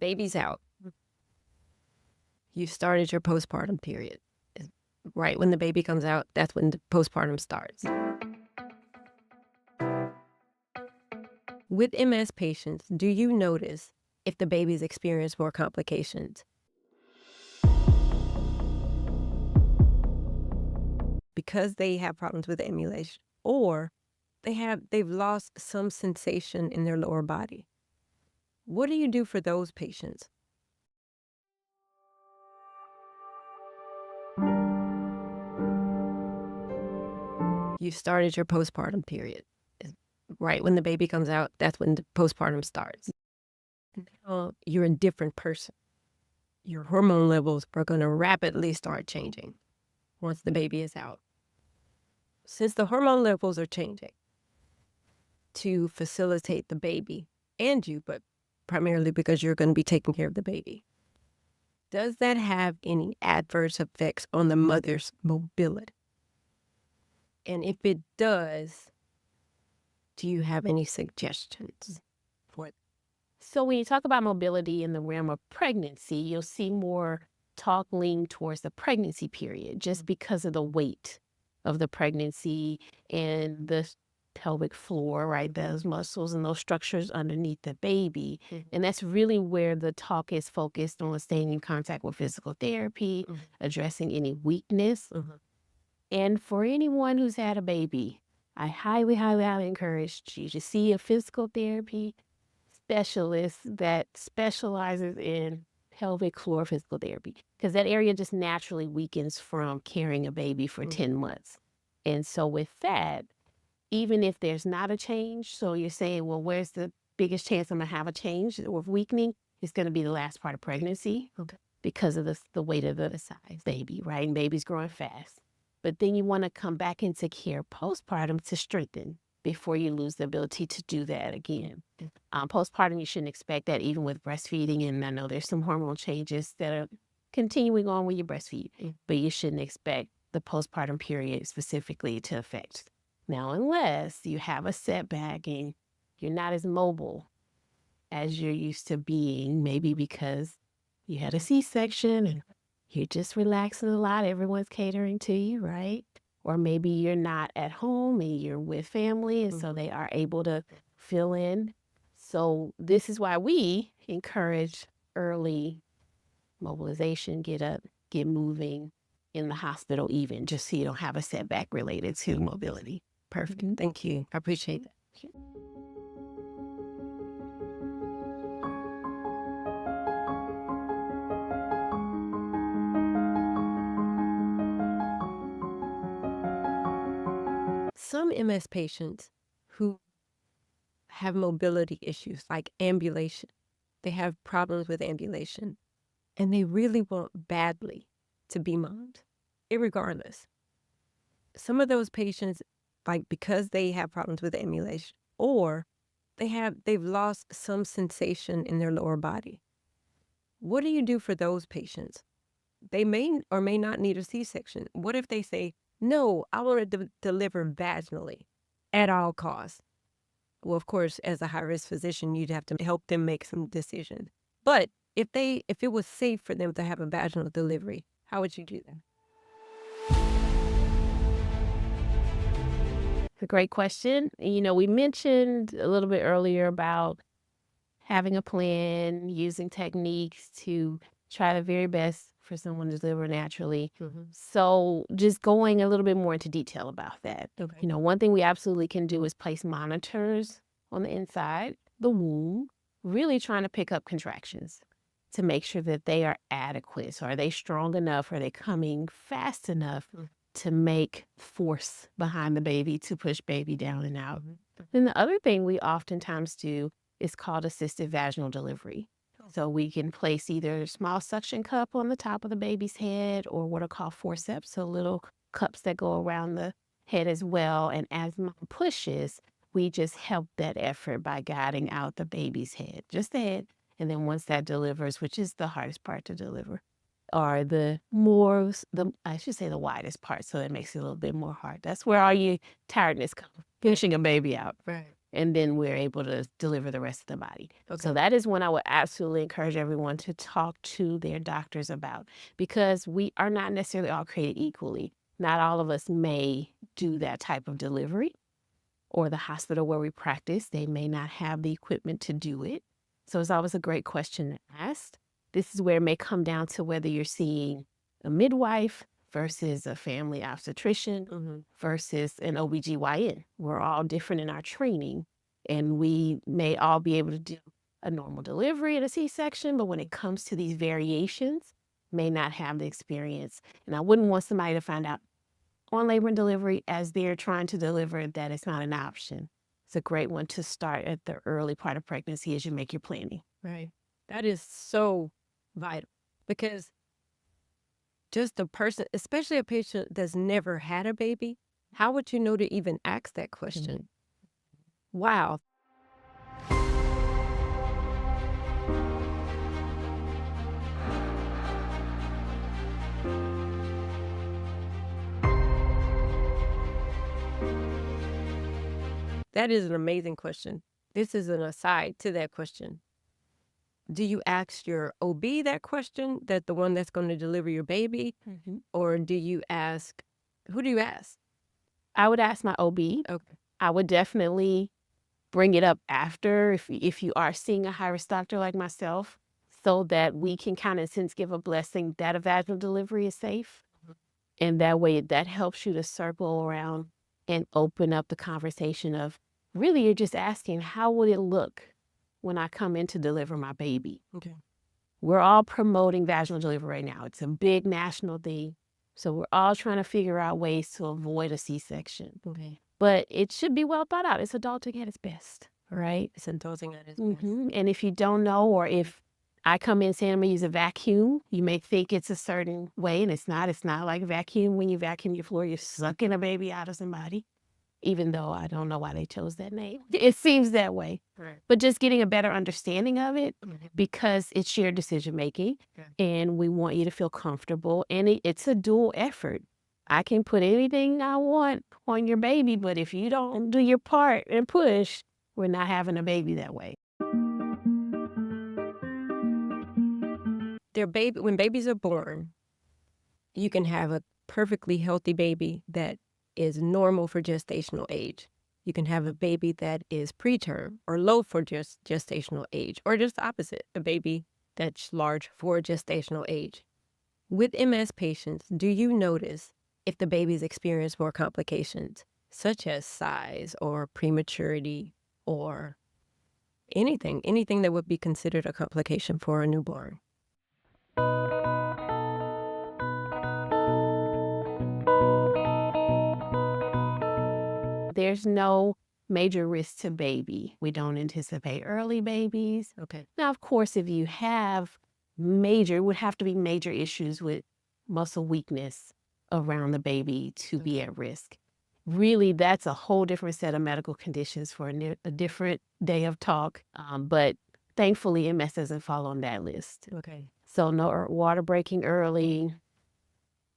Baby's out. You started your postpartum period. Right when the baby comes out, that's when the postpartum starts. With MS patients, do you notice if the babies experience more complications? Because they have problems with ambulation, or they've lost some sensation in their lower body. What do you do for those patients? You started your postpartum period. Right when the baby comes out, that's when the postpartum starts. Now you're a different person. Your hormone levels are going to rapidly start changing once the baby is out. Since the hormone levels are changing to facilitate the baby and you, but primarily because you're going to be taking care of the baby, does that have any adverse effects on the mother's mobility? And if it does, do you have any suggestions for it? So when you talk about mobility in the realm of pregnancy, you'll see more talk lean towards the pregnancy period just because of the weight of the pregnancy and the pelvic floor, right? Those muscles and those structures underneath the baby. And that's really where the talk is focused on staying in contact with physical therapy, addressing any weakness. And for anyone who's had a baby, I highly, highly, highly encourage you to see a physical therapy specialist that specializes in pelvic floor physical therapy, because that area just naturally weakens from carrying a baby for 10 months. And so with that, even if there's not a change, so you're saying, well, where's the biggest chance I'm going to have a change or weakening? It's going to be the last part of pregnancy because of the weight of the size baby, right? And baby's growing fast. But then you want to come back into care postpartum to strengthen before you lose the ability to do that again. Postpartum, you shouldn't expect that even with breastfeeding. And I know there's some hormone changes that are continuing on when you breastfeed, but you shouldn't expect the postpartum period specifically to affect. Now, unless you have a setback and you're not as mobile as you're used to being, maybe because you had a C-section and you're just relaxing a lot, everyone's catering to you, right? Or maybe you're not at home and you're with family, and so they are able to fill in. So this is why we encourage early mobilization, get up, get moving in the hospital even, just so you don't have a setback related to mobility. Perfect. Thank you. I appreciate that. Some MS patients who have mobility issues like ambulation, they have problems with ambulation, and they really want badly to be mommed, irregardless. Some of those patients, like because they have problems with ambulation, or they've lost some sensation in their lower body. What do you do for those patients? They may or may not need a C-section. What if they say, no, I want to deliver vaginally at all costs? Well, of course, as a high-risk physician, you'd have to help them make some decisions. But if it was safe for them to have a vaginal delivery, how would you do that? It's a great question. We mentioned a little bit earlier about having a plan, using techniques to try the very best for someone to deliver naturally. So just going a little bit more into detail about that. One thing we absolutely can do is place monitors on the inside the womb, really trying to pick up contractions to make sure that they are adequate. So are they strong enough? Are they coming fast enough to make force behind the baby to push baby down and out? Then the other thing we oftentimes do is called assisted vaginal delivery. So we can place either a small suction cup on the top of the baby's head or what are called forceps, so little cups that go around the head as well. And as mom pushes, we just help that effort by guiding out the baby's head, just the head. And then once that delivers, which is the hardest part to deliver, or the widest part, so it makes it a little bit more hard. That's where all your tiredness comes, pushing a baby out. Right. and then we're able to deliver the rest of the body. So Okay. that is one I would absolutely encourage everyone to talk to their doctors about, because we are not necessarily all created equally. Not all of us may do that type of delivery, or the hospital where we practice, they may not have the equipment to do it. So it's always a great question to ask. This is where it may come down to whether you're seeing a midwife versus a family obstetrician versus an OB-GYN. We're all different in our training, and we may all be able to do a normal delivery at a C-section, but when it comes to these variations, may not have the experience. And I wouldn't want somebody to find out on labor and delivery as they're trying to deliver that it's not an option. It's a great one to start at the early part of pregnancy as you make your planning. Right. That is so vital, because just a person, especially a patient that's never had a baby, how would you know to even ask that question? Wow. That is an amazing question. This is an aside to that question. Do you ask your OB that question, that the one that's going to deliver your baby? Or do you ask, who do you ask? I would ask my OB. Okay. I would definitely bring it up after if you are seeing a high-risk doctor like myself, so that we can kind of since give a blessing that a vaginal delivery is safe. And that way, that helps you to circle around and open up the conversation of, really, you're just asking, how would it look when I come in to deliver my baby? Okay. We're all promoting vaginal delivery right now. It's a big national thing. So we're all trying to figure out ways to avoid a C-section. Okay. But it should be well thought out. It's adulting at its best, right? It's adulting at its best. And if you don't know, or if I come in saying I'm gonna use a vacuum, you may think it's a certain way, and it's not. It's not like a vacuum. When you vacuum your floor, you're sucking a baby out of somebody. Even though I don't know why they chose that name. It seems that way. Right. But just getting a better understanding of it, Mhm. because it's shared decision making, Yeah. and we want you to feel comfortable. And it's a dual effort. I can put anything I want on your baby, but if you don't do your part and push, we're not having a baby that way. When babies are born, you can have a perfectly healthy baby that is normal for gestational age. You can have a baby that is preterm or low for gestational age, or just the opposite, a baby that's large for gestational age. With MS patients, do you notice if the babies experience more complications, such as size or prematurity or anything that would be considered a complication for a newborn? There's no major risk to baby. We don't anticipate early babies. Okay. Now, of course, if you have it would have to be major issues with muscle weakness around the baby to be at risk. Really, that's a whole different set of medical conditions for a different day of talk. But thankfully, MS doesn't fall on that list. Okay. So no water breaking early,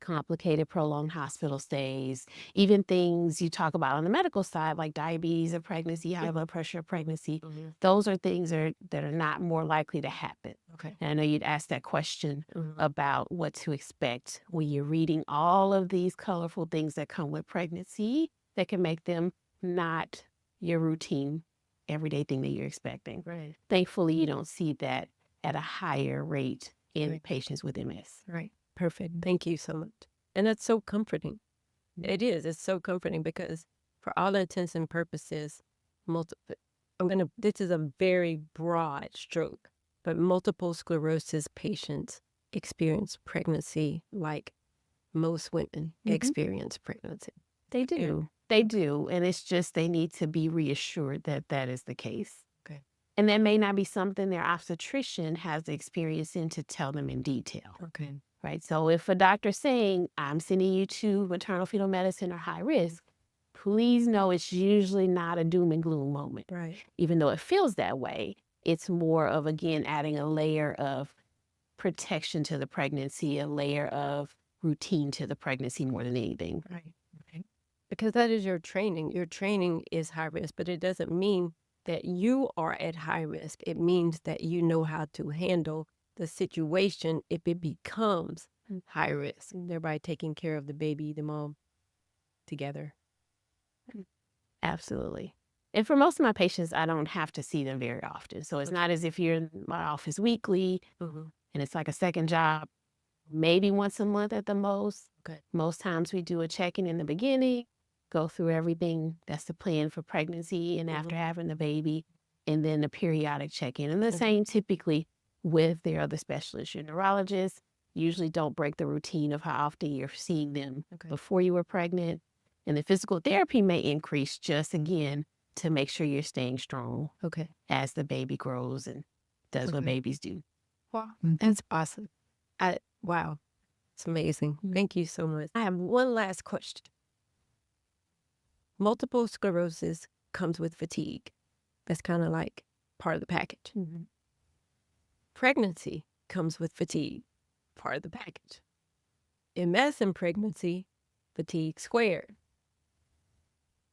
complicated prolonged hospital stays, even things you talk about on the medical side, like diabetes of pregnancy, high blood pressure of pregnancy. Those are things that are not more likely to happen. Okay. And I know you'd asked that question about what to expect when you're reading all of these colorful things that come with pregnancy that can make them not your routine everyday thing that you're expecting. Right. Thankfully, you don't see that at a higher rate in Right. patients with MS. Right. Perfect. Thank you so much. And that's so comforting. It is. It's so comforting because, for all intents and purposes, this is a very broad stroke, but multiple sclerosis patients experience pregnancy like most women experience pregnancy. They do. They do. And it's just they need to be reassured that that is the case. Okay. And that may not be something their obstetrician has the experience in to tell them in detail. Okay. Right. So if a doctor's saying, I'm sending you to maternal fetal medicine or high risk, please know it's usually not a doom and gloom moment. Right. Even though it feels that way, it's more of, again, adding a layer of protection to the pregnancy, a layer of routine to the pregnancy more than anything. Right. Because that is your training. Your training is high risk, but it doesn't mean that you are at high risk. It means that you know how to handle the situation if it becomes high risk, thereby taking care of the baby, the mom together. Absolutely. And for most of my patients, I don't have to see them very often. So it's not as if you're in my office weekly Mhm. and it's like a second job, maybe once a month at the most. Okay. Most times we do a check-in in the beginning, go through everything that's the plan for pregnancy and after having the baby, and then a periodic check-in. And the same typically with their other specialists. Your neurologists usually don't break the routine of how often you're seeing them Okay. before you were pregnant. And the physical therapy may increase just again to make sure you're staying strong Okay. as the baby grows and does what Okay. babies do. Wow. That's awesome. Wow. It's amazing. Thank you so much. I have one last question. Multiple sclerosis comes with fatigue. That's kind of like part of the package. Pregnancy comes with fatigue, part of the package. MS in pregnancy, fatigue squared.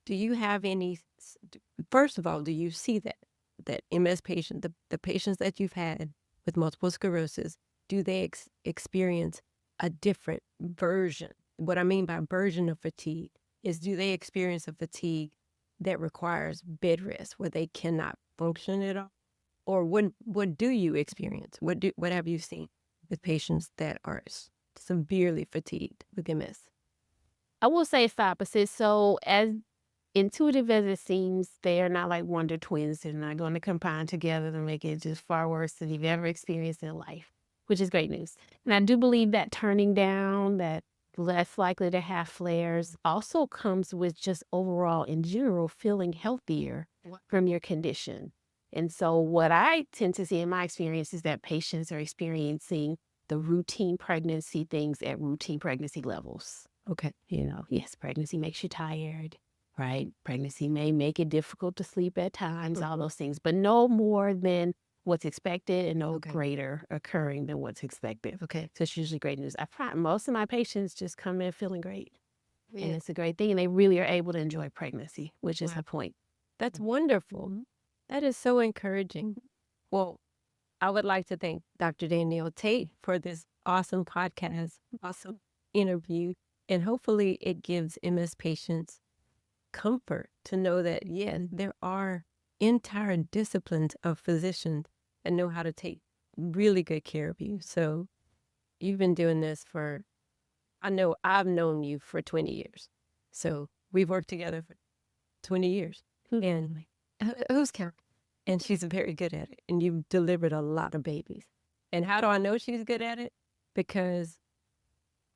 Do you have any, first of all, do you see that MS patient, the patients that you've had with multiple sclerosis, do they experience a different version? What I mean by version of fatigue is, do they experience a fatigue that requires bed rest where they cannot function at all? Or what do you experience? What have you seen with patients that are severely fatigued with MS? I will say it's the opposite. So as intuitive as it seems, they are not like wonder twins. They're not going to combine together to make it just far worse than you've ever experienced in life, which is great news. And I do believe that turning down, that less likely to have flares, also comes with just overall, in general, feeling healthier from your condition. And so what I tend to see in my experience is that patients are experiencing the routine pregnancy things at routine pregnancy levels. Okay. Yes, pregnancy makes you tired, right? Pregnancy may make it difficult to sleep at times, all those things, but no more than what's expected and no greater occurring than what's expected. Okay. So it's usually great news. I find most of my patients just come in feeling great. Yeah. And it's a great thing. And they really are able to enjoy pregnancy, which is the point. That's wonderful. That is so encouraging. Well, I would like to thank Dr. Danielle Tate for this awesome podcast, awesome interview, and hopefully it gives MS patients comfort to know that, yeah, there are entire disciplines of physicians that know how to take really good care of you. So you've been doing this for, I know I've known you for 20 years. So we've worked together for 20 years. And who's counting? And she's very good at it. And you've delivered a lot of babies. And how do I know she's good at it? Because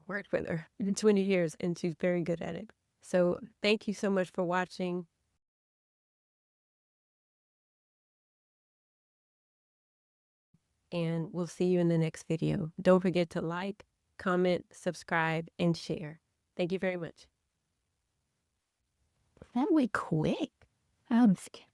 I worked with her in 20 years and she's very good at it. So thank you so much for watching. And we'll see you in the next video. Don't forget to like, comment, subscribe, and share. Thank you very much. That went quick. I'm scared.